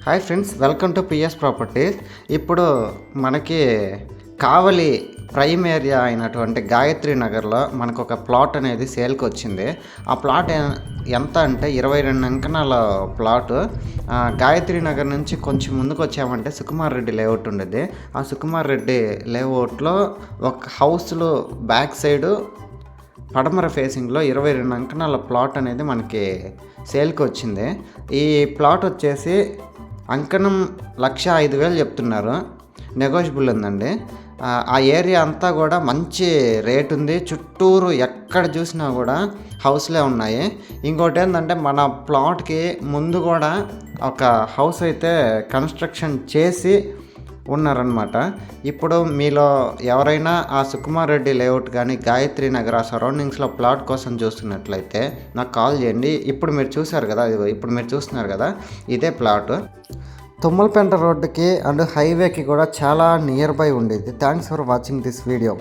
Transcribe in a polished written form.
Hi friends, welcome to PS properties. ఇప్పుడు మనకి కావలి prime area అయినటువంటి గాయత్రి నగర్లో మనకు ఒక ప్లాట్ అనేది సేల్కి వచ్చింది. ఆ ప్లాట్ ఎంత అంటే 22 అంకణాల ప్లాట్. గాయత్రి నగర్ నుంచి కొంచెం ముందుకు వచ్చామంటే సుకుమార్ రెడ్డి లేఅవుట్ ఉండేది. ఆ సుకుమార్ రెడ్డి లేఅవుట్లో ఒక హౌస్లో బ్యాక్ సైడు పడమర ఫేసింగ్లో 22 అంకణాల ప్లాట్ అనేది మనకి సేల్కి వచ్చింది. ఈ ప్లాట్ వచ్చేసి అంకణం 1,05,000 చెప్తున్నారు, నెగోషియబుల్ ఉందండి. ఆ ఏరియా అంతా కూడా మంచి రేట్ ఉంది. చుట్టూరు ఎక్కడ చూసినా కూడా హౌస్లే ఉన్నాయి. ఇంకోటి ఏంటంటే మన ప్లాట్కి ముందు కూడా ఒక హౌస్ అయితే కన్స్ట్రక్షన్ చేసి ఉన్నారనమాట. ఇప్పుడు మీలో ఎవరైనా ఆ సుకుమార్ రెడ్డి లేఅవుట్ కానీ గాయత్రి నగర్ ఆ సరౌండింగ్స్లో ప్లాట్ కోసం చూస్తున్నట్లయితే నాకు కాల్ చేయండి. ఇప్పుడు మీరు చూసారు కదా, ఇప్పుడు మీరు చూస్తున్నారు కదా, ఇదే ప్లాట్. తుమ్మలపేంట రోడ్డుకి అండ్ హైవేకి కూడా చాలా నియర్ బై ఉండేది. Thanks for watching this video.